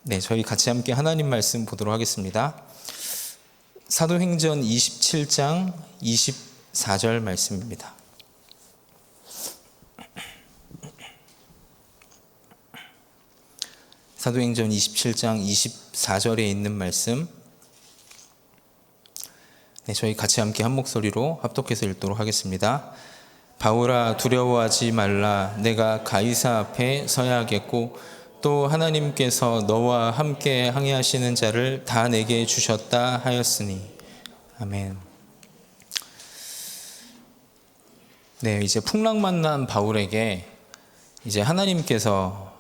네, 저희 같이 함께 하나님 말씀 보도록 하겠습니다. 사도행전 27장 24절 말씀입니다. 사도행전 27장 24절에 있는 말씀, 네, 저희 같이 함께 한 목소리로 합독해서 읽도록 하겠습니다. 바울아, 두려워하지 말라. 내가 가이사 앞에 서야 하겠고 또 하나님께서 너와 함께 항해하시는 자를 다 내게 주셨다 하였으니. 아멘. 네, 이제 풍랑 만난 바울에게 이제 하나님께서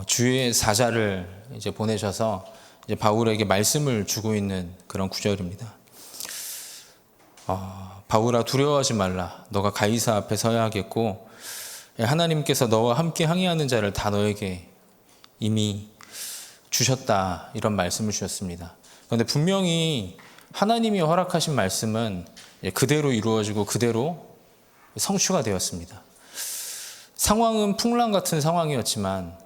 주의 사자를 이제 보내셔서 이제 바울에게 말씀을 주고 있는 그런 구절입니다. 바울아, 두려워하지 말라. 너가 가이사 앞에 서야 하겠고 하나님께서 너와 함께 항해하는 자를 다 너에게 이미 주셨다, 이런 말씀을 주셨습니다. 그런데 분명히 하나님이 허락하신 말씀은 그대로 이루어지고 그대로 성취가 되었습니다. 상황은 풍랑 같은 상황이었지만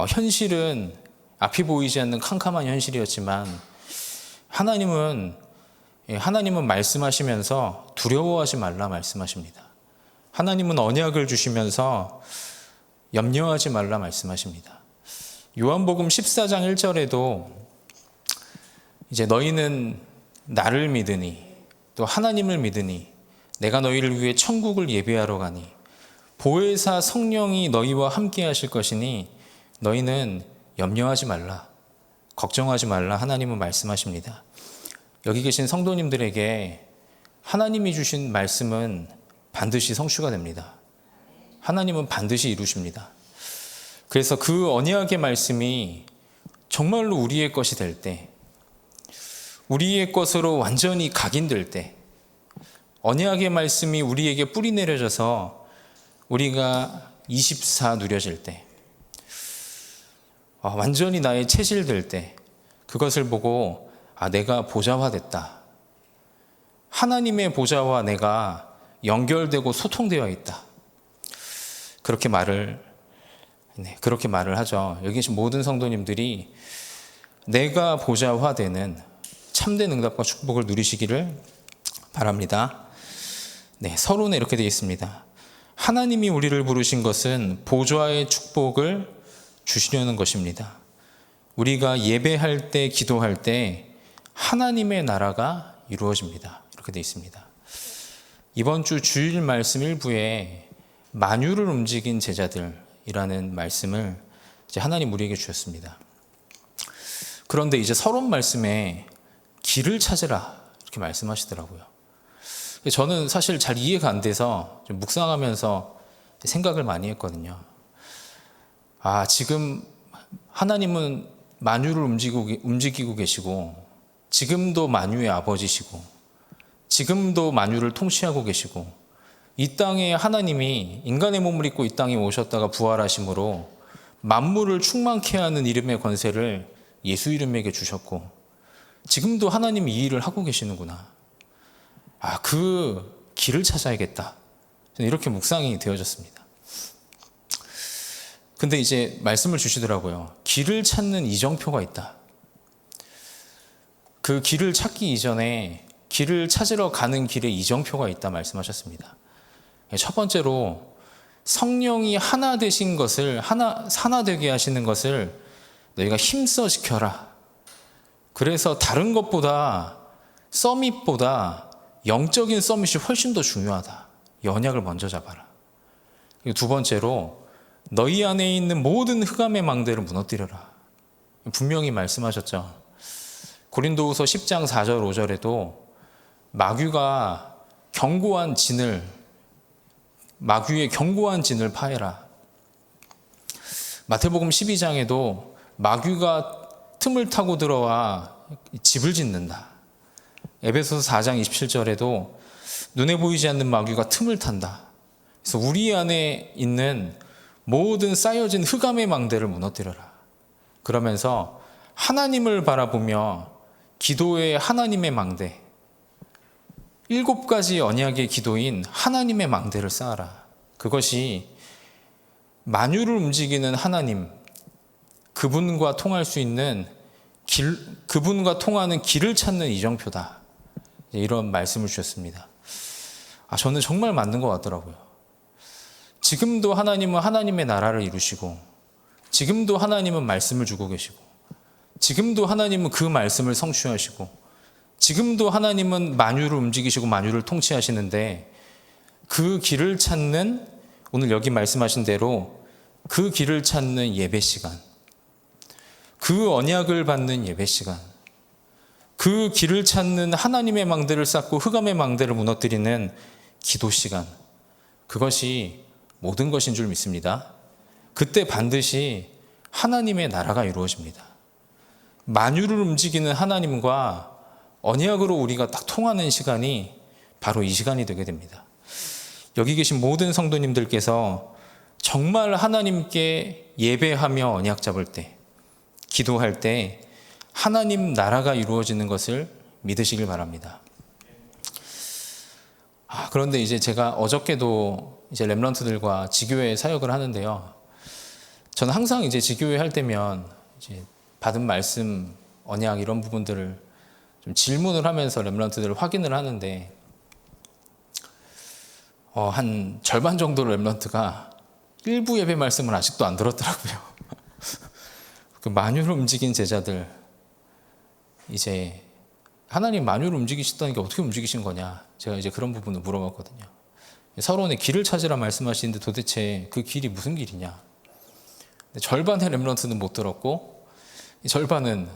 현실은 앞이 보이지 않는 캄캄한 현실이었지만 하나님은 말씀하시면서 두려워하지 말라 말씀하십니다. 하나님은 언약을 주시면서 염려하지 말라 말씀하십니다. 요한복음 14장 1절에도 이제 너희는 나를 믿으니 또 하나님을 믿으니 내가 너희를 위해 천국을 예비하러 가니 보혜사 성령이 너희와 함께 하실 것이니 너희는 염려하지 말라, 걱정하지 말라 하나님은 말씀하십니다. 여기 계신 성도님들에게 하나님이 주신 말씀은 반드시 성취가 됩니다. 하나님은 반드시 이루십니다. 그래서 그 언약의 말씀이 정말로 우리의 것이 될 때, 우리의 것으로 완전히 각인될 때, 언약의 말씀이 우리에게 뿌리 내려져서 우리가 24 누려질 때, 완전히 나의 체질될 때, 그것을 보고 내가 보좌화됐다. 하나님의 보좌와 내가 연결되고 소통되어 있다. 그렇게 말을 하죠. 여기 계신 모든 성도님들이 내가 보좌화되는 참된 응답과 축복을 누리시기를 바랍니다. 네, 서론에 이렇게 되어 있습니다. 하나님이 우리를 부르신 것은 보좌의 축복을 주시려는 것입니다. 우리가 예배할 때, 기도할 때 하나님의 나라가 이루어집니다. 이렇게 되어 있습니다. 이번 주 주일 말씀 1부에 만유를 움직인 제자들이라는 말씀을 이제 하나님 우리에게 주셨습니다. 그런데 이제 서론 말씀에 길을 찾으라 이렇게 말씀하시더라고요. 저는 사실 잘 이해가 안 돼서 좀 묵상하면서 생각을 많이 했거든요. 지금 하나님은 만유를 움직이고 계시고 지금도 만유의 아버지시고 지금도 만유를 통치하고 계시고 이 땅에 하나님이 인간의 몸을 입고 이 땅에 오셨다가 부활하심으로 만물을 충만케 하는 이름의 권세를 예수 이름에게 주셨고 지금도 하나님이 이 일을 하고 계시는구나. 그 길을 찾아야겠다. 저는 이렇게 묵상이 되어졌습니다. 근데 이제 말씀을 주시더라고요. 길을 찾는 이정표가 있다. 그 길을 찾기 이전에 길을 찾으러 가는 길에 이정표가 있다 말씀하셨습니다. 첫 번째로 성령이 하나 되신 것을 하나 되게 하시는 것을 너희가 힘써 지켜라. 그래서 다른 것보다 서밋보다 영적인 서밋이 훨씬 더 중요하다. 이 언약을 먼저 잡아라. 두 번째로 너희 안에 있는 모든 흑암의 망대를 무너뜨려라. 분명히 말씀하셨죠. 고린도후서 10장 4절 5절에도 마귀의 견고한 진을 파해라. 마태복음 12장에도 마귀가 틈을 타고 들어와 집을 짓는다. 에베소서 4장 27절에도 눈에 보이지 않는 마귀가 틈을 탄다. 그래서 우리 안에 있는 모든 쌓여진 흑암의 망대를 무너뜨려라. 그러면서 하나님을 바라보며 기도의 하나님의 망대, 7가지 언약의 기도인 하나님의 망대를 쌓아라. 그것이 만유를 움직이는 하나님, 그분과 통할 수 있는 그분과 통하는 길을 찾는 이정표다. 이런 말씀을 주셨습니다. 저는 정말 맞는 것 같더라고요. 지금도 하나님은 하나님의 나라를 이루시고, 지금도 하나님은 말씀을 주고 계시고, 지금도 하나님은 그 말씀을 성취하시고, 지금도 하나님은 만유를 움직이시고 만유를 통치하시는데, 그 길을 찾는, 오늘 여기 말씀하신 대로 그 길을 찾는 예배 시간, 그 언약을 받는 예배 시간, 그 길을 찾는 하나님의 망대를 쌓고 흑암의 망대를 무너뜨리는 기도 시간, 그것이 모든 것인 줄 믿습니다. 그때 반드시 하나님의 나라가 이루어집니다. 만유를 움직이는 하나님과 언약으로 우리가 딱 통하는 시간이 바로 이 시간이 되게 됩니다. 여기 계신 모든 성도님들께서 정말 하나님께 예배하며 언약 잡을 때, 기도할 때 하나님 나라가 이루어지는 것을 믿으시길 바랍니다. 그런데 이제 제가 어저께도 이제 렘넌트들과 지교회 사역을 하는데요. 저는 항상 이제 지교회 할 때면 이제 받은 말씀, 언약 이런 부분들을 좀 질문을 하면서 렘넌트들을 확인을 하는데, 한 절반 정도로 렘넌트가 일부 예배 말씀을 아직도 안 들었더라고요. 그 만유를 움직인 제자들, 이제 하나님 만유를 움직이셨다는 게 어떻게 움직이신 거냐, 제가 이제 그런 부분을 물어봤거든요. 서론에 길을 찾으라 말씀하시는데 도대체 그 길이 무슨 길이냐. 절반의 렘넌트는 못 들었고 절반은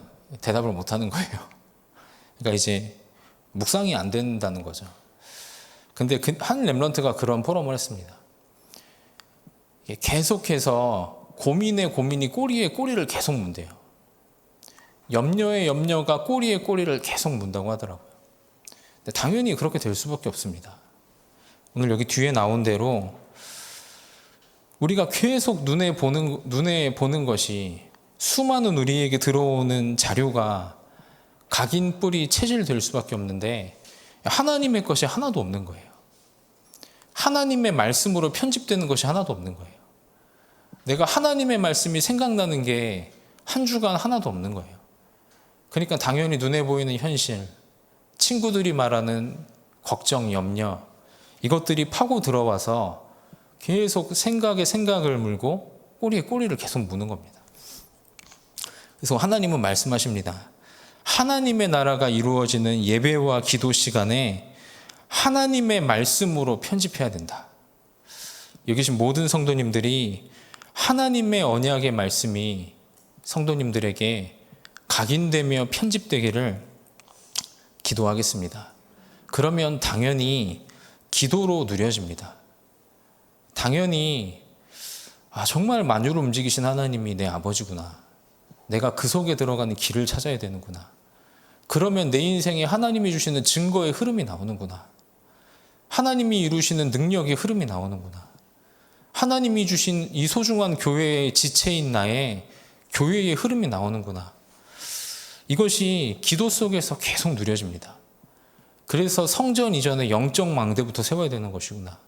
대답을 못 하는 거예요. 그러니까 이제 묵상이 안 된다는 거죠. 근데 한 렘넌트가 그런 포럼을 했습니다. 계속해서 고민에 고민이 꼬리에 꼬리를 계속 문대요. 염려에 염려가 꼬리에 꼬리를 계속 문다고 하더라고요. 근데 당연히 그렇게 될 수밖에 없습니다. 오늘 여기 뒤에 나온 대로 우리가 계속 눈에 보는 것이, 수많은 우리에게 들어오는 자료가 각인 뿌리 체질될 수밖에 없는데, 하나님의 것이 하나도 없는 거예요. 하나님의 말씀으로 편집되는 것이 하나도 없는 거예요. 내가 하나님의 말씀이 생각나는 게 한 주간 하나도 없는 거예요. 그러니까 당연히 눈에 보이는 현실, 친구들이 말하는 걱정, 염려, 이것들이 파고 들어와서 계속 생각에 생각을 물고 꼬리에 꼬리를 계속 무는 겁니다. 그래서 하나님은 말씀하십니다. 하나님의 나라가 이루어지는 예배와 기도 시간에 하나님의 말씀으로 편집해야 된다. 여기 계신 모든 성도님들이 하나님의 언약의 말씀이 성도님들에게 각인되며 편집되기를 기도하겠습니다. 그러면 당연히 기도로 누려집니다. 당연히 정말 만유를 움직이신 하나님이 내 아버지구나. 내가 그 속에 들어가는 길을 찾아야 되는구나. 그러면 내 인생에 하나님이 주시는 증거의 흐름이 나오는구나. 하나님이 이루시는 능력의 흐름이 나오는구나. 하나님이 주신 이 소중한 교회의 지체인 나의 교회의 흐름이 나오는구나. 이것이 기도 속에서 계속 누려집니다. 그래서 성전 이전에 영적 망대부터 세워야 되는 것이구나.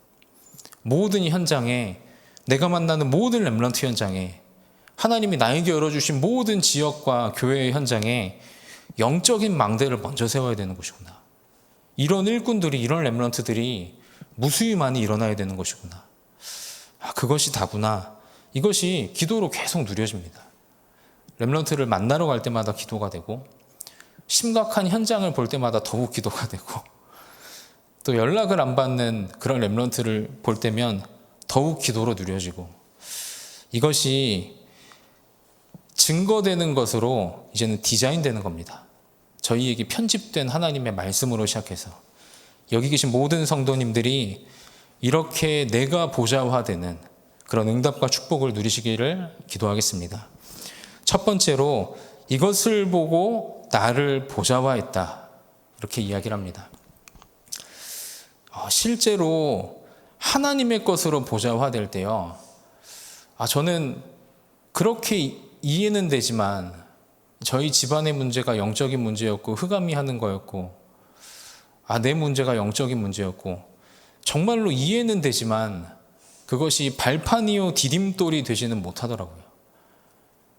모든 현장에, 내가 만나는 모든 렘넌트 현장에, 하나님이 나에게 열어주신 모든 지역과 교회의 현장에 영적인 망대를 먼저 세워야 되는 것이구나. 이런 일꾼들이, 이런 렘넌트들이 무수히 많이 일어나야 되는 것이구나. 그것이 다구나. 이것이 기도로 계속 누려집니다. 렘넌트를 만나러 갈 때마다 기도가 되고, 심각한 현장을 볼 때마다 더욱 기도가 되고, 또 연락을 안 받는 그런 렘넌트를 볼 때면 더욱 기도로 누려지고, 이것이 증거되는 것으로 이제는 디자인되는 겁니다. 저희에게 편집된 하나님의 말씀으로 시작해서 여기 계신 모든 성도님들이 이렇게 내가 보좌화되는 그런 응답과 축복을 누리시기를 기도하겠습니다. 첫 번째로 이것을 보고 나를 보좌화했다, 이렇게 이야기를 합니다. 실제로 하나님의 것으로 보좌화될 때요, 저는 그렇게 이해는 되지만 저희 집안의 문제가 영적인 문제였고 흑암이 하는 거였고, 내 문제가 영적인 문제였고, 정말로 이해는 되지만 그것이 발판이요 디딤돌이 되지는 못하더라고요.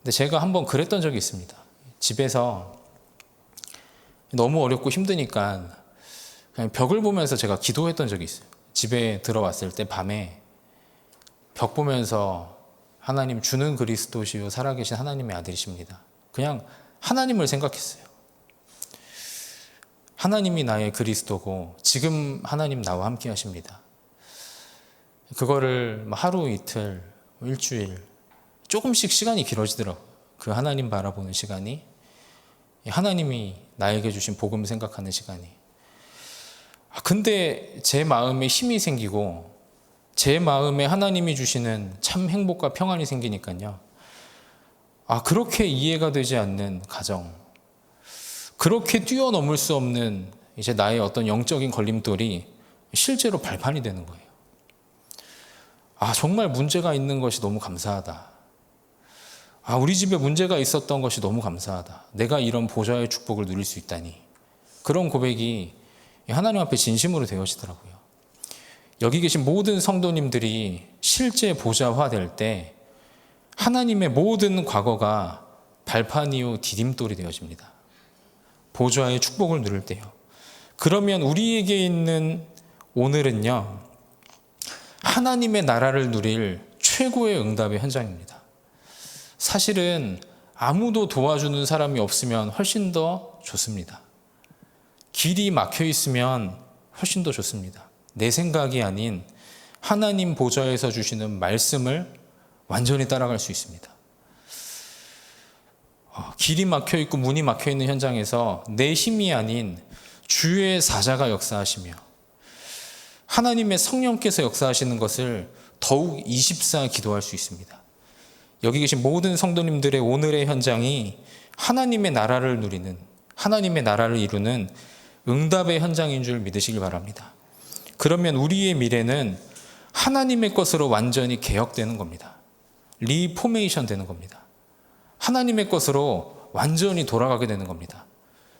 근데 제가 한번 그랬던 적이 있습니다. 집에서 너무 어렵고 힘드니까 그냥 벽을 보면서 제가 기도했던 적이 있어요. 집에 들어왔을 때 밤에 벽 보면서 하나님, 주는 그리스도시요 살아계신 하나님의 아들이십니다. 그냥 하나님을 생각했어요. 하나님이 나의 그리스도고 지금 하나님 나와 함께 하십니다. 그거를 하루 이틀, 일주일 조금씩 시간이 길어지더라고요. 그 하나님 바라보는 시간이, 하나님이 나에게 주신 복음 생각하는 시간이. 근데 제 마음에 힘이 생기고 제 마음에 하나님이 주시는 참 행복과 평안이 생기니까요. 그렇게 이해가 되지 않는 가정, 그렇게 뛰어넘을 수 없는 이제 나의 어떤 영적인 걸림돌이 실제로 발판이 되는 거예요. 정말 문제가 있는 것이 너무 감사하다. 우리 집에 문제가 있었던 것이 너무 감사하다. 내가 이런 보좌의 축복을 누릴 수 있다니. 그런 고백이 하나님 앞에 진심으로 되어지더라고요. 여기 계신 모든 성도님들이 실제 보좌화될 때 하나님의 모든 과거가 발판 이후 디딤돌이 되어집니다. 보좌의 축복을 누릴 때요. 그러면 우리에게 있는 오늘은요, 하나님의 나라를 누릴 최고의 응답의 현장입니다. 사실은 아무도 도와주는 사람이 없으면 훨씬 더 좋습니다. 길이 막혀 있으면 훨씬 더 좋습니다. 내 생각이 아닌 하나님 보좌에서 주시는 말씀을 완전히 따라갈 수 있습니다. 길이 막혀 있고 문이 막혀 있는 현장에서 내 힘이 아닌 주의 사자가 역사하시며 하나님의 성령께서 역사하시는 것을 더욱 24 기도할 수 있습니다. 여기 계신 모든 성도님들의 오늘의 현장이 하나님의 나라를 누리는, 하나님의 나라를 이루는 응답의 현장인 줄 믿으시길 바랍니다. 그러면 우리의 미래는 하나님의 것으로 완전히 개혁되는 겁니다. 리포메이션 되는 겁니다. 하나님의 것으로 완전히 돌아가게 되는 겁니다.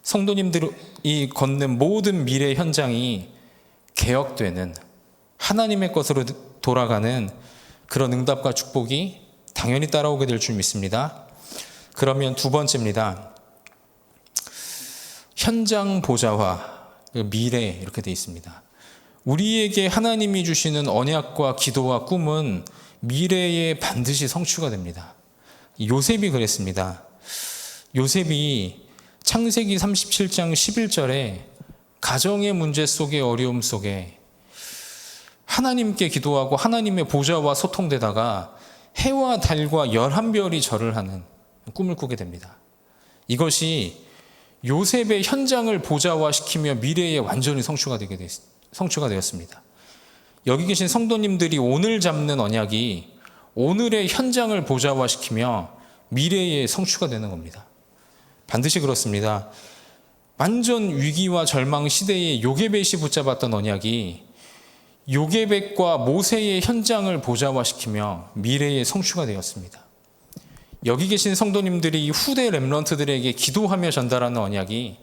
성도님들이 걷는 모든 미래 현장이 개혁되는, 하나님의 것으로 돌아가는 그런 응답과 축복이 당연히 따라오게 될 줄 믿습니다. 그러면 두 번째입니다. 현장 보좌화, 미래 이렇게 되어 있습니다. 우리에게 하나님이 주시는 언약과 기도와 꿈은 미래에 반드시 성취가 됩니다. 요셉이 그랬습니다. 요셉이 창세기 37장 11절에 가정의 문제 속에, 어려움 속에 하나님께 기도하고 하나님의 보좌와 소통되다가 해와 달과 11별이 절을 하는 꿈을 꾸게 됩니다. 이것이 요셉의 현장을 보좌화시키며 미래에 완전히 성취가 되었습니다. 여기 계신 성도님들이 오늘 잡는 언약이 오늘의 현장을 보좌화시키며 미래에 성취가 되는 겁니다. 반드시 그렇습니다. 완전 위기와 절망 시대에 요게벳이 붙잡았던 언약이 요게벳과 모세의 현장을 보좌화시키며 미래에 성취가 되었습니다. 여기 계신 성도님들이 후대 렘넌트들에게 기도하며 전달하는 언약이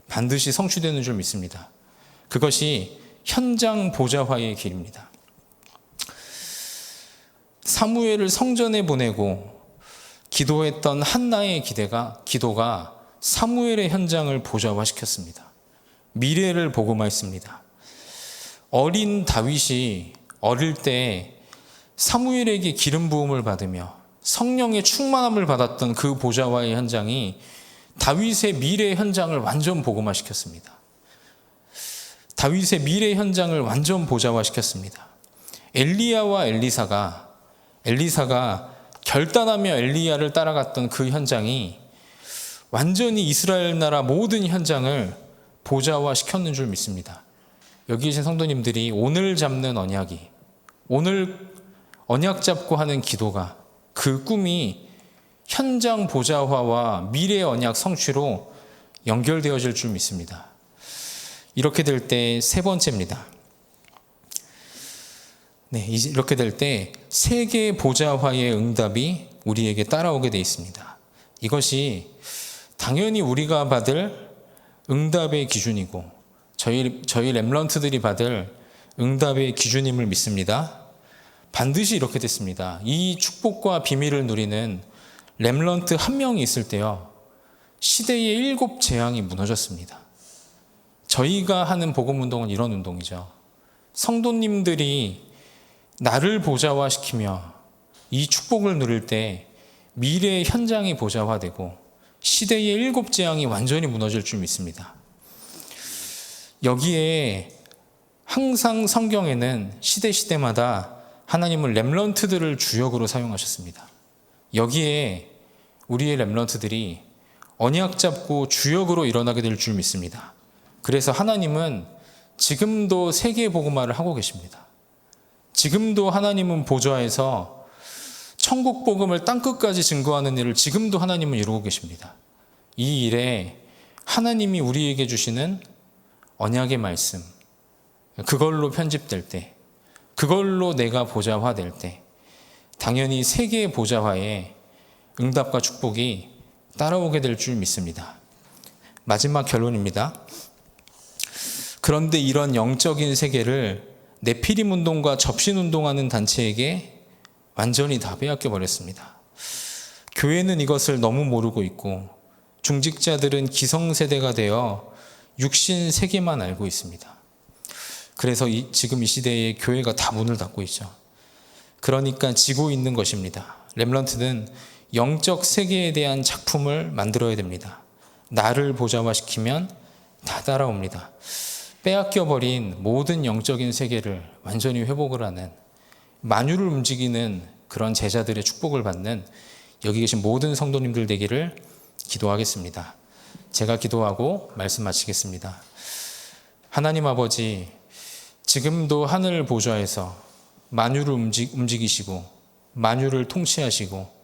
반드시 성취되는 줄 믿습니다. 그것이 현장 보좌화의 길입니다. 사무엘을 성전에 보내고 기도했던 한나의 기도가 사무엘의 현장을 보좌화시켰습니다. 미래를 복음화했습니다. 어린 다윗이 어릴 때 사무엘에게 기름 부음을 받으며 성령의 충만함을 받았던 그 보좌화의 현장이 다윗의 미래 현장을 완전 복음화시켰습니다. 다윗의 미래 현장을 완전 보좌화시켰습니다. 엘리야와 엘리사가 결단하며 엘리야를 따라갔던 그 현장이 완전히 이스라엘 나라 모든 현장을 보좌화시켰는 줄 믿습니다. 여기 계신 성도님들이 오늘 잡는 언약이, 오늘 언약 잡고 하는 기도가, 그 꿈이 현장 보좌화와 미래 언약 성취로 연결되어질 줄 믿습니다. 이렇게 될 때 세 번째입니다. 이렇게 될 때 세계 보좌화의 응답이 우리에게 따라오게 되어 있습니다. 이것이 당연히 우리가 받을 응답의 기준이고 저희 렘넌트들이 받을 응답의 기준임을 믿습니다. 반드시 이렇게 됐습니다. 이 축복과 비밀을 누리는 렘넌트 한 명이 있을 때요, 시대의 7 재앙이 무너졌습니다. 저희가 하는 복음운동은 이런 운동이죠. 성도님들이 나를 보좌화시키며 이 축복을 누릴 때 미래의 현장이 보좌화되고 시대의 7 재앙이 완전히 무너질 줄 믿습니다. 여기에 항상 성경에는 시대마다 하나님은 렘넌트들을 주역으로 사용하셨습니다. 여기에 우리의 렘넌트들이 언약 잡고 주역으로 일어나게 될 줄 믿습니다. 그래서 하나님은 지금도 세계 복음화를 하고 계십니다. 지금도 하나님은 보좌에서 천국 복음을 땅끝까지 증거하는 일을 지금도 하나님은 이루고 계십니다. 이 일에 하나님이 우리에게 주시는 언약의 말씀, 그걸로 편집될 때, 그걸로 내가 보좌화될 때 당연히 세계의 보좌화에 응답과 축복이 따라오게 될 줄 믿습니다. 마지막 결론입니다. 그런데 이런 영적인 세계를 네피림 운동과 접신 운동하는 단체에게 완전히 다 빼앗겨 버렸습니다. 교회는 이것을 너무 모르고 있고 중직자들은 기성세대가 되어 육신 세계만 알고 있습니다. 그래서 지금 이 시대에 교회가 다 문을 닫고 있죠. 그러니까 지고 있는 것입니다. 렘넌트는 영적 세계에 대한 작품을 만들어야 됩니다. 나를 보좌화시키면 다 따라옵니다. 빼앗겨버린 모든 영적인 세계를 완전히 회복을 하는, 만유를 움직이는 그런 제자들의 축복을 받는 여기 계신 모든 성도님들 되기를 기도하겠습니다. 제가 기도하고 말씀 마치겠습니다. 하나님 아버지, 지금도 하늘 보좌에서 만유를 움직이시고 만유를 통치하시고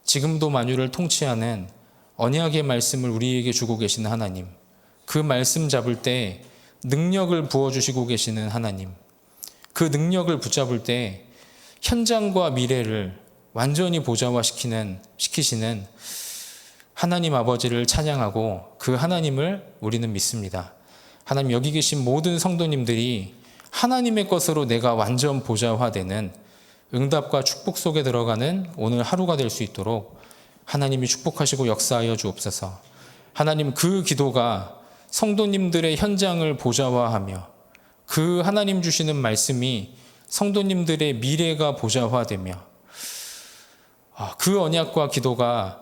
지금도 만유를 통치하는 언약의 말씀을 우리에게 주고 계시는 하나님, 그 말씀 잡을 때 능력을 부어주시고 계시는 하나님, 그 능력을 붙잡을 때 현장과 미래를 완전히 보좌화시키시는 하나님 아버지를 찬양하고 그 하나님을 우리는 믿습니다. 하나님, 여기 계신 모든 성도님들이 하나님의 것으로 내가 완전 보좌화되는 응답과 축복 속에 들어가는 오늘 하루가 될 수 있도록 하나님이 축복하시고 역사하여 주옵소서. 하나님, 그 기도가 성도님들의 현장을 보좌화하며 그 하나님 주시는 말씀이 성도님들의 미래가 보좌화되며 그 언약과 기도가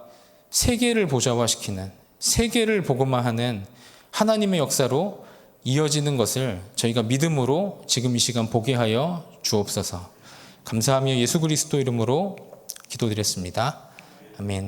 세계를 보좌화시키는, 세계를 복음화하는 하나님의 역사로 이어지는 것을 저희가 믿음으로 지금 이 시간 보게 하여 주옵소서. 감사하며 예수 그리스도 이름으로 기도드렸습니다. 아멘.